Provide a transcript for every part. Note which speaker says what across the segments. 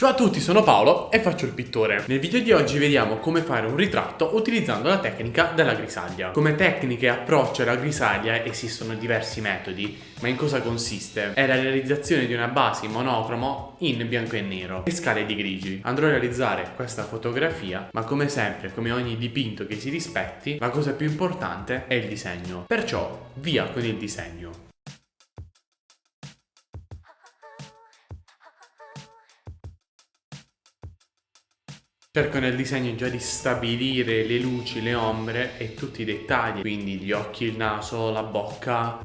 Speaker 1: Ciao a tutti, sono Paolo e faccio il pittore. Nel video di oggi vediamo come fare un ritratto utilizzando la tecnica della grisaglia. Come tecnica e approccio alla grisaglia esistono diversi metodi, ma in cosa consiste? È la realizzazione di una base in monocromo in bianco e nero e scale di grigi. Andrò a realizzare questa fotografia, ma come sempre, come ogni dipinto che si rispetti, la cosa più importante è il disegno. Perciò, via con il disegno. Cerco nel disegno già di stabilire le luci, le ombre e tutti i dettagli, quindi gli occhi, il naso, la bocca.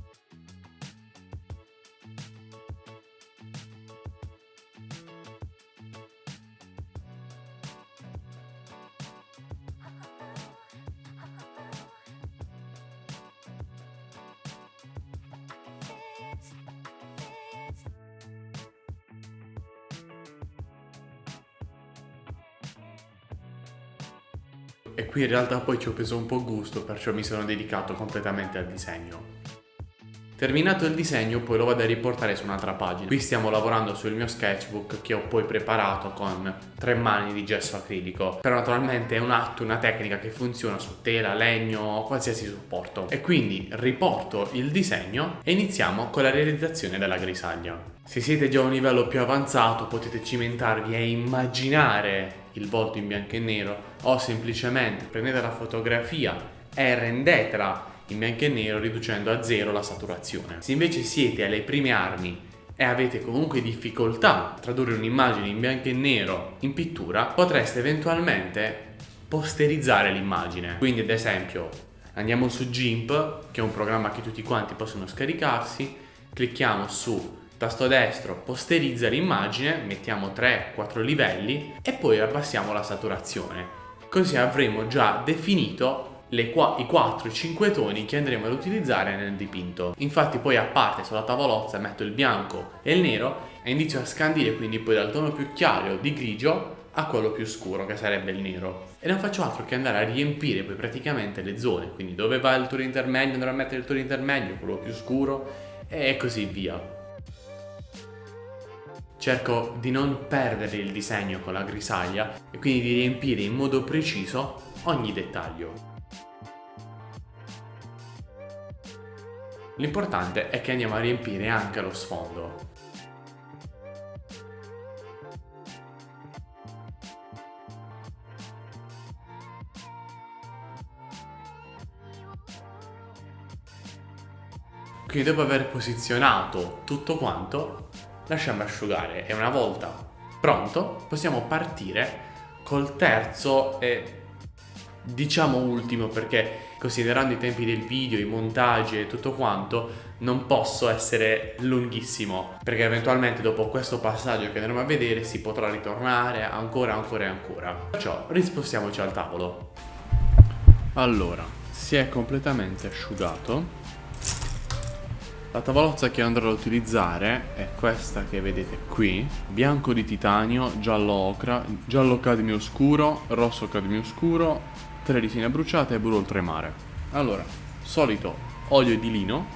Speaker 1: E qui in realtà poi ci ho preso un po' gusto, perciò mi sono dedicato completamente al disegno. Terminato il disegno poi lo vado a riportare su un'altra pagina. Qui stiamo lavorando sul mio sketchbook che ho poi preparato con 3 mani di gesso acrilico. Però naturalmente è un atto, una tecnica che funziona su tela, legno, qualsiasi supporto. E quindi riporto il disegno e iniziamo con la realizzazione della grisaglia. Se siete già a un livello più avanzato potete cimentarvi e immaginare il volto in bianco e nero, o semplicemente prendete la fotografia e rendetela in bianco e nero riducendo a 0 la saturazione. Se invece siete alle prime armi e avete comunque difficoltà a tradurre un'immagine in bianco e nero in pittura, potreste eventualmente posterizzare l'immagine. Quindi ad esempio andiamo su GIMP, che è un programma che tutti quanti possono scaricarsi, clicchiamo su tasto destro, posterizza l'immagine, mettiamo 3-4 livelli e poi abbassiamo la saturazione. Così avremo già definito i 4-5 toni che andremo ad utilizzare nel dipinto. Infatti poi a parte sulla tavolozza metto il bianco e il nero e inizio a scandire quindi poi dal tono più chiaro di grigio a quello più scuro che sarebbe il nero. E non faccio altro che andare a riempire poi praticamente le zone, quindi dove va il tono intermedio andrò a mettere il tono intermedio, quello più scuro e così via. Cerco di non perdere il disegno con la grisaglia e quindi di riempire in modo preciso ogni dettaglio. L'importante è che andiamo a riempire anche lo sfondo. Quindi dopo aver posizionato tutto quanto, lasciamo asciugare e una volta pronto possiamo partire col terzo e diciamo ultimo, perché considerando i tempi del video, i montaggi e tutto quanto non posso essere lunghissimo, perché eventualmente dopo questo passaggio che andremo a vedere si potrà ritornare ancora e ancora. Perciò rispostiamoci al tavolo. Allora, si è completamente asciugato. La tavolozza che andrò ad utilizzare è questa che vedete qui: bianco di titanio, giallo ocra, giallo cadmio scuro, rosso cadmio scuro, 3 resine bruciate e blu oltremare. Allora, solito olio di lino,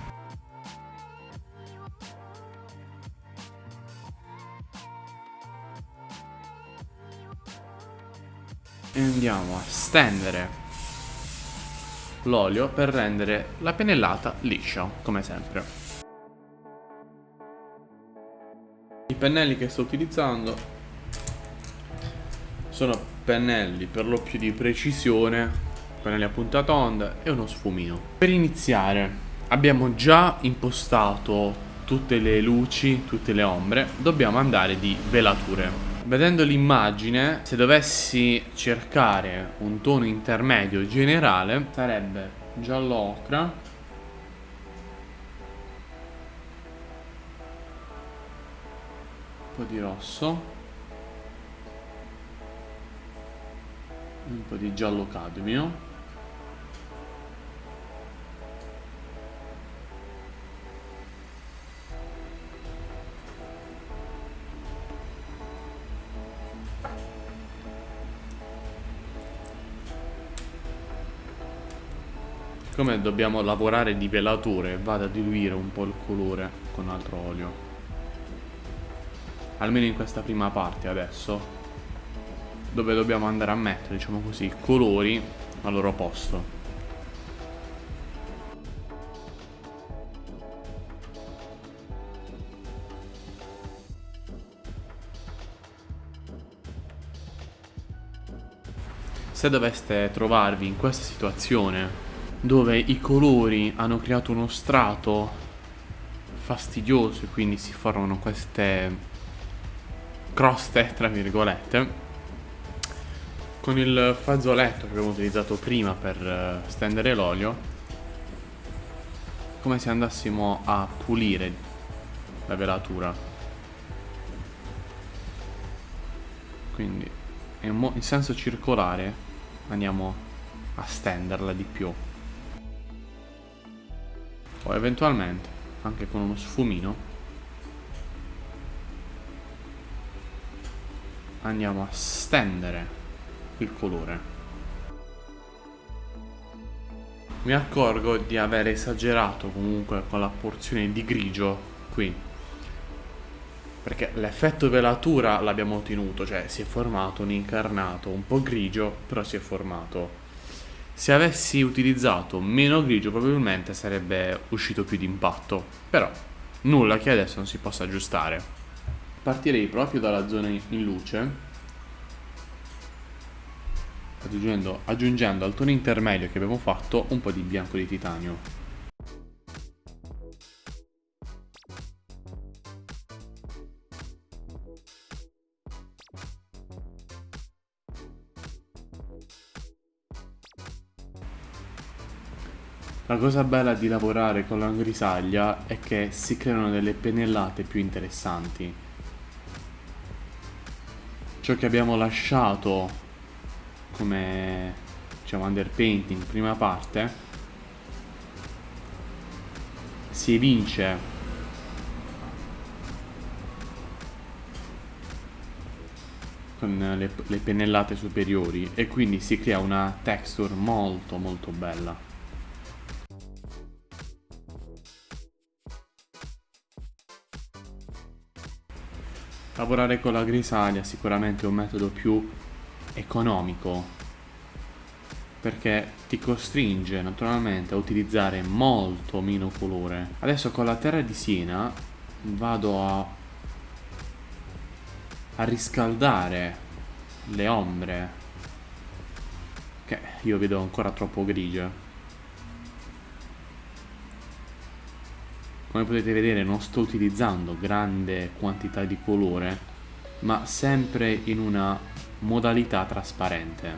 Speaker 1: e andiamo a stendere l'olio per rendere la pennellata liscia, come sempre. I pennelli che sto utilizzando sono pennelli per lo più di precisione, pennelli a punta tonda e uno sfumino. Per iniziare abbiamo già impostato tutte le luci, tutte le ombre, dobbiamo andare di velature. Vedendo l'immagine, se dovessi cercare un tono intermedio generale, sarebbe giallo ocra, un po' di rosso, un po' di giallo cadmio, siccome dobbiamo lavorare di velature vado a diluire un po' il colore con altro olio. almeno in questa prima parte adesso, dove dobbiamo andare a mettere, diciamo così, i colori al loro posto. Se doveste trovarvi in questa situazione dove i colori hanno creato uno strato fastidioso e quindi si formano queste croste, tra virgolette, con il fazzoletto che abbiamo utilizzato prima per stendere l'olio, come se andassimo a pulire la velatura. Quindi in senso circolare andiamo a stenderla di più, o eventualmente anche con uno sfumino andiamo a stendere il colore. Mi accorgo di aver esagerato comunque con la porzione di grigio qui, perché l'effetto velatura l'abbiamo ottenuto, cioè si è formato un incarnato un po' grigio, però si è formato. Se avessi utilizzato meno grigio probabilmente sarebbe uscito più d'impatto, però nulla che adesso non si possa aggiustare. Partirei proprio dalla zona in luce, aggiungendo al tono intermedio che abbiamo fatto un po' di bianco di titanio. La cosa bella di lavorare con la grisaglia è che si creano delle pennellate più interessanti. Ciò che abbiamo lasciato come, diciamo, underpainting prima parte si evince con le pennellate superiori e quindi si crea una texture molto molto bella. Lavorare con la grisaglia sicuramente è un metodo più economico, perché ti costringe naturalmente a utilizzare molto meno colore. Adesso con la terra di Siena vado a riscaldare le ombre, che io vedo ancora troppo grigie. Come potete vedere non sto utilizzando grande quantità di colore, ma sempre in una modalità trasparente.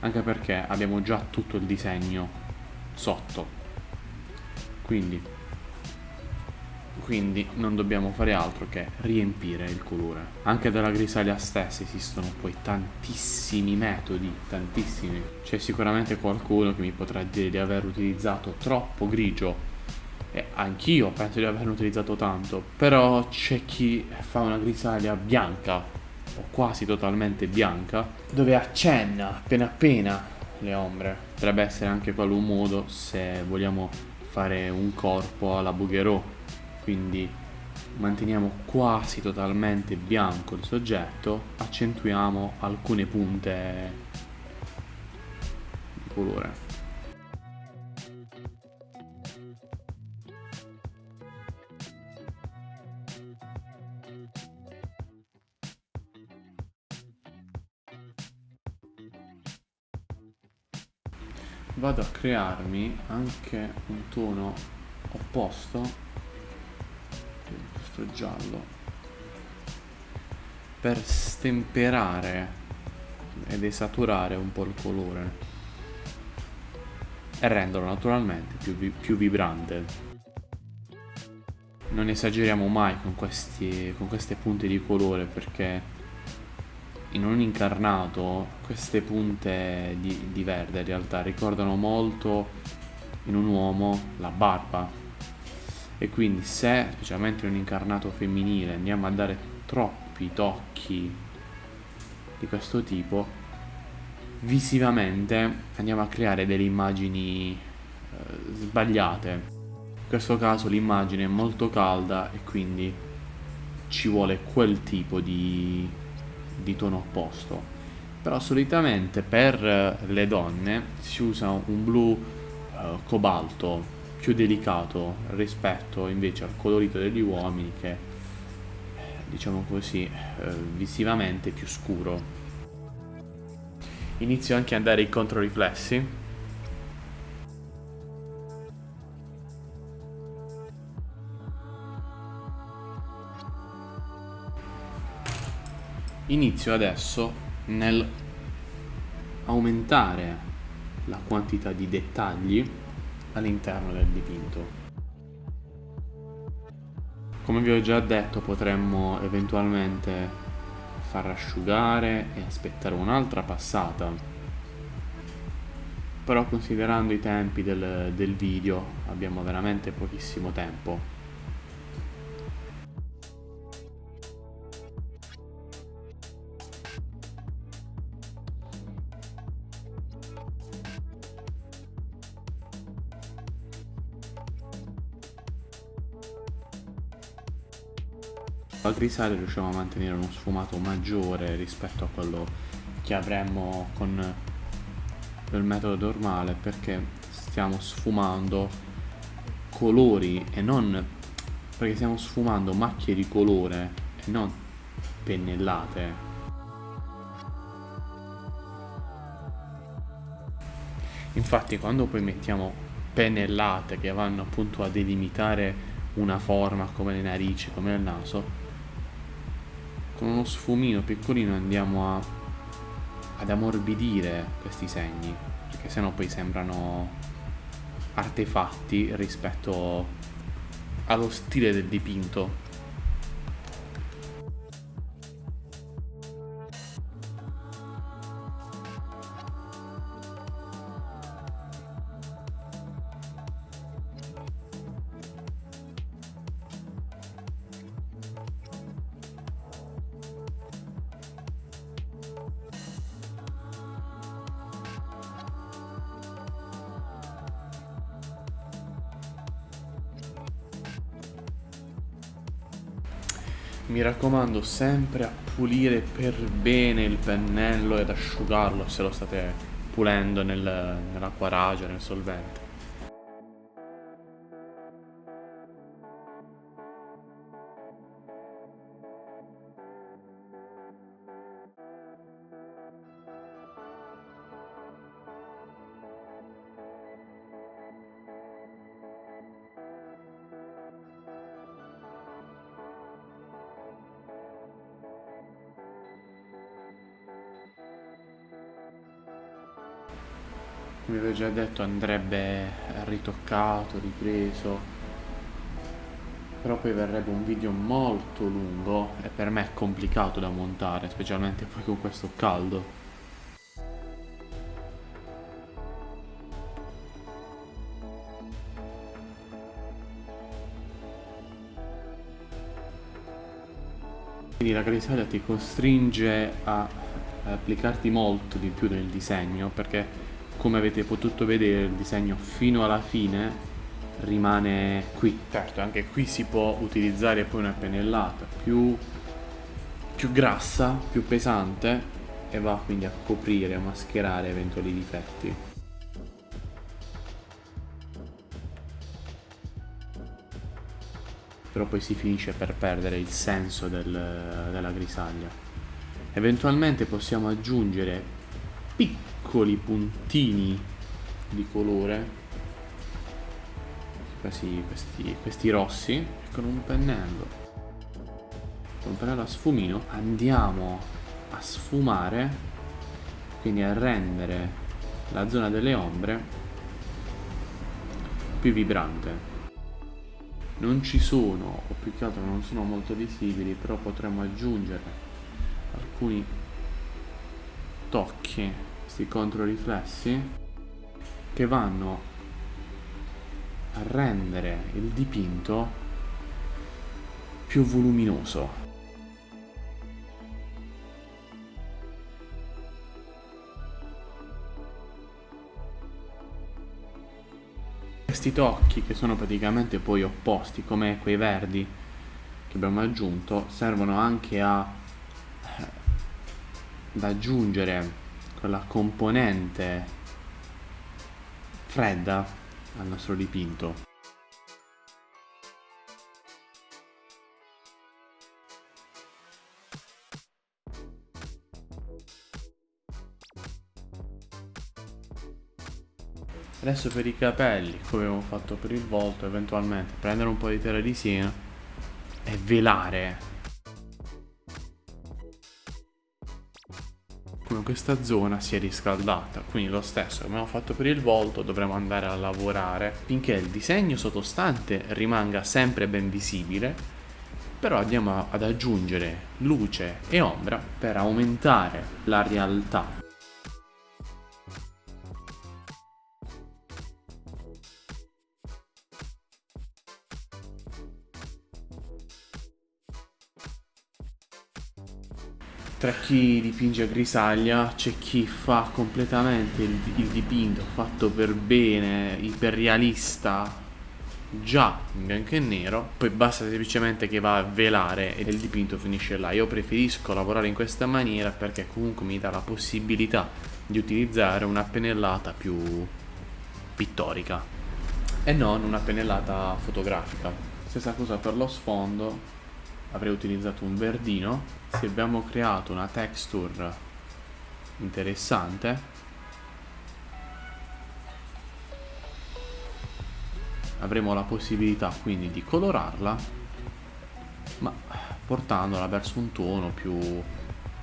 Speaker 1: Anche perché abbiamo già tutto il disegno sotto. Quindi non dobbiamo fare altro che riempire il colore. Anche dalla grisaglia stessa esistono poi tantissimi metodi, tantissimi. C'è sicuramente qualcuno che mi potrà dire di aver utilizzato troppo grigio, e anch'io penso di averne utilizzato tanto, però c'è chi fa una grisaglia bianca o quasi totalmente bianca, dove accenna appena appena le ombre. Potrebbe essere anche quello un modo se vogliamo fare un corpo alla Bouguereau, quindi manteniamo quasi totalmente bianco il soggetto, accentuiamo alcune punte di colore. Vado a crearmi anche un tono opposto, questo giallo, per stemperare ed esaturare un po' il colore e renderlo naturalmente più vibrante. Non esageriamo mai con queste punte di colore, perché in un incarnato queste punte di verde in realtà ricordano molto in un uomo la barba, e quindi se specialmente in un incarnato femminile andiamo a dare troppi tocchi di questo tipo, visivamente andiamo a creare delle immagini sbagliate. questo caso l'immagine è molto calda e quindi ci vuole quel tipo di tono opposto. Però solitamente per le donne si usa un blu cobalto più delicato rispetto invece al colorito degli uomini che diciamo così visivamente più scuro. Inizio anche a dare i controriflessi. Inizio adesso nel aumentare la quantità di dettagli all'interno del dipinto. Come vi ho già detto, potremmo eventualmente far asciugare e aspettare un'altra passata, però considerando i tempi del video abbiamo veramente pochissimo tempo. La grisalia riusciamo a mantenere uno sfumato maggiore rispetto a quello che avremmo con il metodo normale, perché stiamo sfumando colori e non perché stiamo sfumando macchie di colore e non pennellate. Infatti quando poi mettiamo pennellate che vanno appunto a delimitare una forma come le narici, come il naso, con uno sfumino piccolino andiamo ad ammorbidire questi segni, perché sennò poi sembrano artefatti rispetto allo stile del dipinto. Mi raccomando sempre a pulire per bene il pennello ed asciugarlo se lo state pulendo nell'acquaragio, nel solvente. Come vi ho già detto andrebbe ritoccato, ripreso, però poi verrebbe un video molto lungo e per me è complicato da montare, specialmente poi con questo caldo. Quindi la grisalia ti costringe a applicarti molto di più nel disegno, perché come avete potuto vedere il disegno fino alla fine rimane qui. Certo, anche qui si può utilizzare poi una pennellata più grassa, più pesante e va quindi a coprire, a mascherare eventuali difetti. Però poi si finisce per perdere il senso della grisaglia. Eventualmente possiamo aggiungere piccoli puntini di colore, quasi questi rossi, e con un pennello a sfumino andiamo a sfumare, quindi a rendere la zona delle ombre più vibrante. Non ci sono, o più che altro non sono molto visibili, però potremmo aggiungere alcuni tocchi, questi controriflessi, che vanno a rendere il dipinto più voluminoso. questi tocchi, che sono praticamente poi opposti, come quei verdi che abbiamo aggiunto, servono anche ad aggiungere quella componente fredda al nostro dipinto. Adesso per i capelli, come abbiamo fatto per il volto, eventualmente prendere un po' di terra di siena e velare. Come questa zona si è riscaldata, quindi lo stesso che abbiamo fatto per il volto dovremo andare a lavorare finché il disegno sottostante rimanga sempre ben visibile, però andiamo ad aggiungere luce e ombra per aumentare la realtà. Tra chi dipinge a grisaglia c'è chi fa completamente il dipinto fatto per bene, iperrealista, già in bianco e nero, poi basta semplicemente che va a velare e il dipinto finisce là. Io preferisco lavorare in questa maniera perché comunque mi dà la possibilità di utilizzare una pennellata più pittorica e non una pennellata fotografica. Stessa cosa per lo sfondo, avrei utilizzato un verdino. Se abbiamo creato una texture interessante, avremo la possibilità quindi di colorarla, ma portandola verso un tono più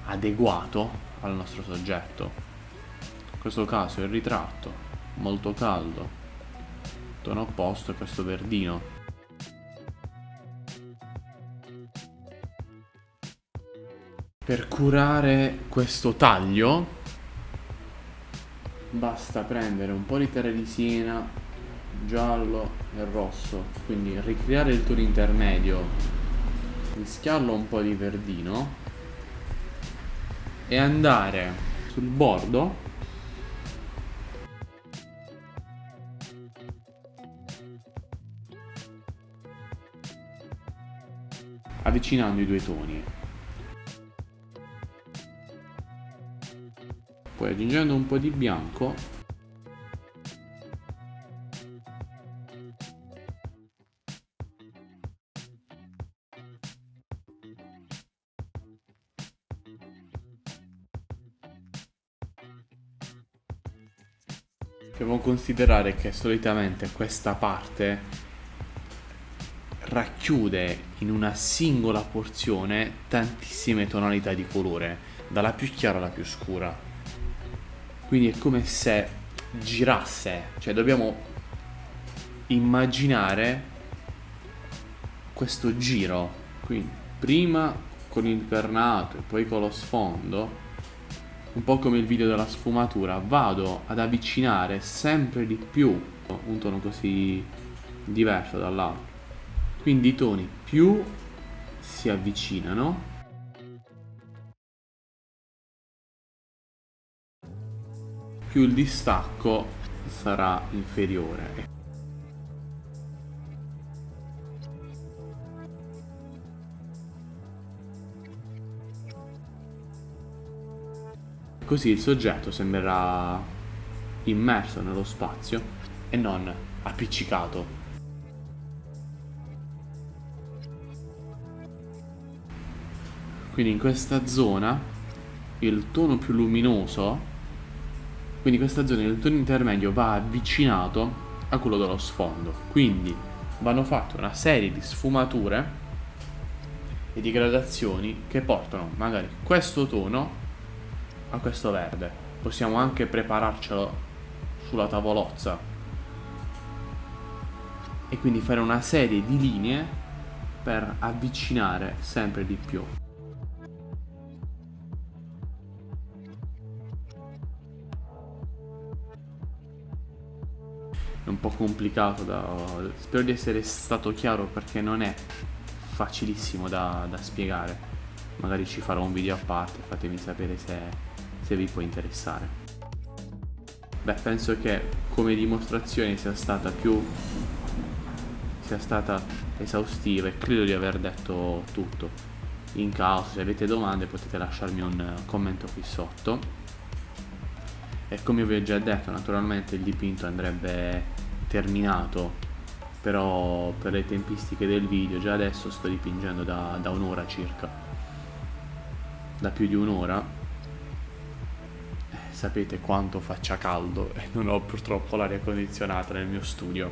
Speaker 1: adeguato al nostro soggetto. In questo caso il ritratto molto caldo, tono opposto è questo verdino. Per curare questo taglio basta prendere un po' di terra di siena, giallo e rosso, quindi ricreare il tono intermedio, mischiarlo un po' di verdino e andare sul bordo avvicinando i due toni. Poi aggiungendo un po' di bianco dobbiamo considerare che solitamente questa parte racchiude in una singola porzione tantissime tonalità di colore, dalla più chiara alla più scura. Quindi è come se girasse, cioè dobbiamo immaginare questo giro, quindi prima con il pernato e poi con lo sfondo, un po' come il video della sfumatura, vado ad avvicinare sempre di più un tono così diverso dall'altro, quindi i toni più si avvicinano più il distacco sarà inferiore. Così il soggetto sembrerà immerso nello spazio e non appiccicato. Quindi in questa zona il tono più luminoso, quindi questa zona del tono intermedio va avvicinato a quello dello sfondo, quindi vanno fatte una serie di sfumature e di gradazioni che portano magari questo tono a questo verde. Possiamo anche prepararcelo sulla tavolozza e quindi fare una serie di linee per avvicinare sempre di più. È un po' complicato spero di essere stato chiaro perché non è facilissimo da spiegare. Magari ci farò un video a parte, fatemi sapere se vi può interessare. Beh, penso che come dimostrazione sia stata esaustiva e credo di aver detto tutto. In caso, se avete domande, potete lasciarmi un commento qui sotto. E come vi ho già detto, naturalmente il dipinto andrebbe terminato, però per le tempistiche del video già adesso sto dipingendo da un'ora circa, da più di un'ora. Sapete quanto faccia caldo e non ho purtroppo l'aria condizionata nel mio studio.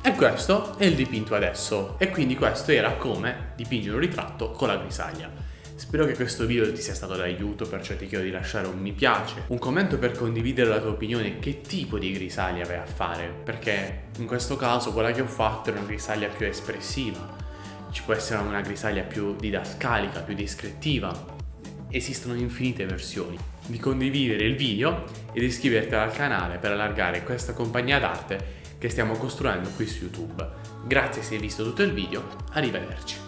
Speaker 1: E questo è il dipinto adesso, e quindi questo era come dipingere un ritratto con la grisaglia. Spero che questo video ti sia stato d'aiuto, perciò ti chiedo di lasciare un mi piace, un commento per condividere la tua opinione, che tipo di grisaglia vai a fare, perché in questo caso quella che ho fatto è una grisaglia più espressiva. Ci può essere una grisaglia più didascalica, più descrittiva. Esistono infinite versioni. Di condividere il video e di iscriverti al canale per allargare questa compagnia d'arte che stiamo costruendo qui su YouTube. Grazie se hai visto tutto il video, arrivederci.